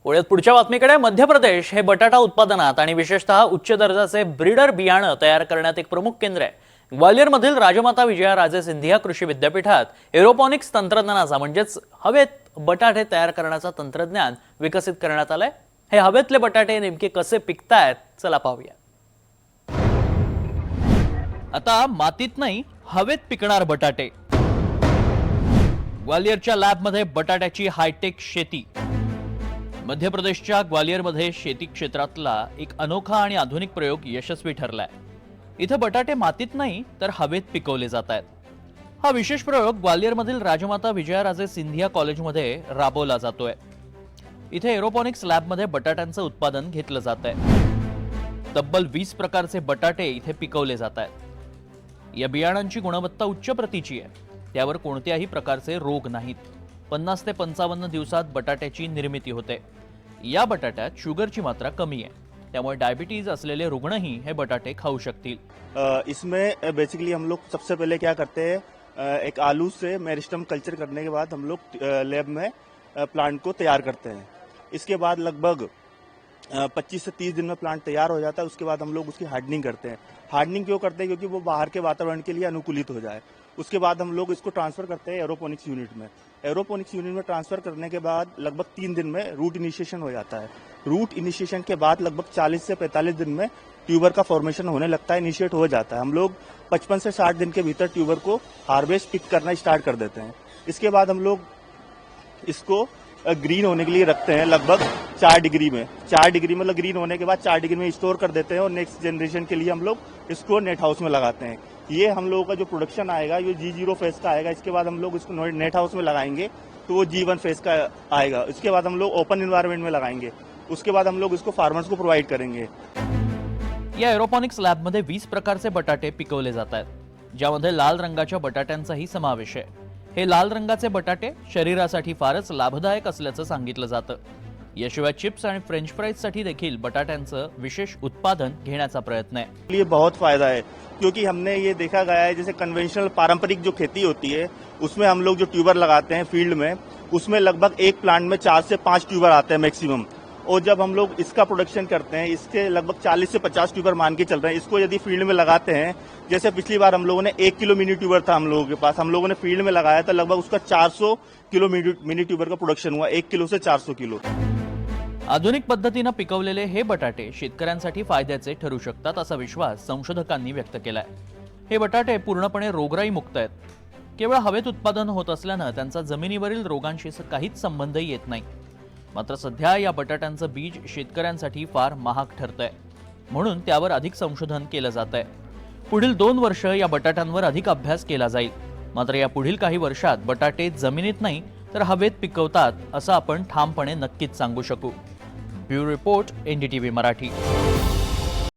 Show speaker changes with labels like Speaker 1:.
Speaker 1: वळूयात पुढच्या बातमीकडे। मध्य प्रदेश हे बटाटा उत्पादनात आणि विशेषतः उच्च दर्जाचे ब्रीडर बियाणं तयार करण्यात एक प्रमुख केंद्र आहे। ग्वालियरमधील राजमाता विजयाराजे सिंधिया कृषी विद्यापीठात एरोपॉनिक्स तंत्रज्ञानाचा म्हणजेच हवेत बटाटे तयार करण्याचा तंत्रज्ञान विकसित करण्यात आलंय। हे हवेतले बटाटे नेमके कसे पिकतायत चला पाहूया। आता मातीत नाही हवेत पिकणार बटाटे। ग्वालियरच्या लॅबमध्ये बटाट्याची हायटेक शेती। मध्य प्रदेशच्या ग्वालियरमध्ये शेती क्षेत्रातला एक अनोखा आणि आधुनिक प्रयोग यशस्वी ठरलाय। इथे बटाटे मातीत नाही तर हवेत पिकवले जात आहेत। हा विशेष प्रयोग ग्वालियरमधील राजमाता विजयाराजे सिंधिया कॉलेजमध्ये राबवला जातोय। इथे एरोपॉनिक्स लॅबमध्ये बटाट्यांचं उत्पादन घेतलं जात आहे। तब्बल 20 प्रकारचे बटाटे इथे पिकवले जात आहेत। या बियाणांची गुणवत्ता उच्च प्रतीची आहे। त्यावर कोणत्याही प्रकारचे रोग नाहीत। 50 ते 55 दिवसात बटाट्याची निर्मिती होते। या बटाट्यात शुगरची मात्रा कमी आहे, त्यामुळे डायबिटीज असलेले रुग्णही हे बटाटे खाऊ शकतील।
Speaker 2: इसमें बेसिकली हम लोग सबसे पहले क्या करते हैं, एक आलू से मेरिस्टम कल्चर करने के बाद हम लोग लैब में प्लांट को तैयार करते हैं। इसके बाद लगभग 25 से 30 दिन में प्लांट तैयार हो जाता है। उसके बाद हम लोग उसकी हार्डनिंग करते हैं। हार्डनिंग क्यों करते हैं? क्योंकि वो बाहर के वातावरण के लिए अनुकूलित हो जाए। उसके बाद हम लोग इसको ट्रांसफर करते हैं एरोपोनिक्स यूनिट में। एरोपोनिक्स यूनिट में ट्रांसफर करने के बाद लगभग 3 दिन में रूट इनिशिएशन हो जाता है। रूट इनिशिएशन के बाद लगभग 40 से 45 दिन में ट्यूबर का फॉर्मेशन होने लगता है, इनिशिएट हो जाता है। हम लोग 55 से 60 दिन के भीतर ट्यूबर को हार्वेस्ट पिक करना स्टार्ट कर देते हैं। इसके बाद हम लोग इसको ग्रीन होने के लिए रखते हैं लगभग 4 डिग्री में। 4 डिग्री मतलब ग्रीन होने के बाद 4 डिग्री में स्टोर कर देते हैं और नेक्स्ट जनरेशन के लिए हम लोग इसको नेट हाउस में लगाते हैं। ये हम लोगों का जो प्रोडक्शन आएगा ये G0 फेज का आएगा। इसके बाद हम लोग इसको नेट हाउस में लगाएंगे तो वो G1 फेज का आएगा। इसके बाद हम लोग ओपन एनवायरनमेंट में लगाएंगे। उसके बाद हम लोग इसको फार्मर्स को प्रोवाइड करेंगे।
Speaker 1: या एरोपॉनिक्स लॅबमध्ये 20 प्रकारचे बटाटे पिकवले जात आहेत, ज्यामध्ये लाल रंगाच्या बटाट्यांचाही समावेश आहे। हे लाल रंगाचे बटाटे शरीरासाठी फारच लाभदायक असल्याचं सांगितलं जातं। याशिवाय चिप्स आणि फ्रेंच फ्राईज साठी देखील बटाट्यांचं विशेष उत्पादन घेण्याचा प्रयत्न आहे।
Speaker 2: ये बहुत फायदा है क्योंकि हमने ये देखा गया है, जैसे कन्वेंशनल पारंपरिक जो खेती होती है उसमें हम लोग जो ट्यूबर लगाते हैं फील्ड में, उसमें लगभग एक प्लांट में 4 से 5 ट्यूबर आते हैं मैक्सिमम। और जब हम लोग इसका प्रोडक्शन करते हैं, इसके लगभग 40 से 50 ट्यूबर मान के चल रहे हैं। इसको यदि फील्ड में लगाते हैं, जैसे पिछली बार हम लोगों ने 1 किलो मिनी ट्यूबर था हम लोगों के पास, हम लोगों ने फील्ड में लगाया था, लगभग उसका 400 किलो मिनी ट्यूबर का प्रोडक्शन हुआ। 1 किलो से 400 किलो।
Speaker 1: आधुनिक पद्धतीने पिकवलेले हे बटाटे शेतकऱ्यांसाठी फायद्याचे ठरू शकतात असा विश्वास संशोधकांनी व्यक्त केलाय। हे बटाटे पूर्णपणे रोगराई मुक्त आहेत। केवळ हवेत उत्पादन होत असल्यानं त्यांचा जमिनीवरील रोगांशी काहीच संबंधही येत नाही। मात्र सध्या या बटाट्यांचं बीज शेतकऱ्यांसाठी फार महाग ठरतंय, म्हणून त्यावर अधिक संशोधन केलं जातंय। पुढील 2 वर्ष या बटाट्यांवर अधिक अभ्यास केला जाईल। मात्र या पुढील काही वर्षात बटाटे जमिनीत नाही तर हवेत पिकवतात असं आपण ठामपणे नक्कीच सांगू शकू। Bureau report, NDTV Marathi.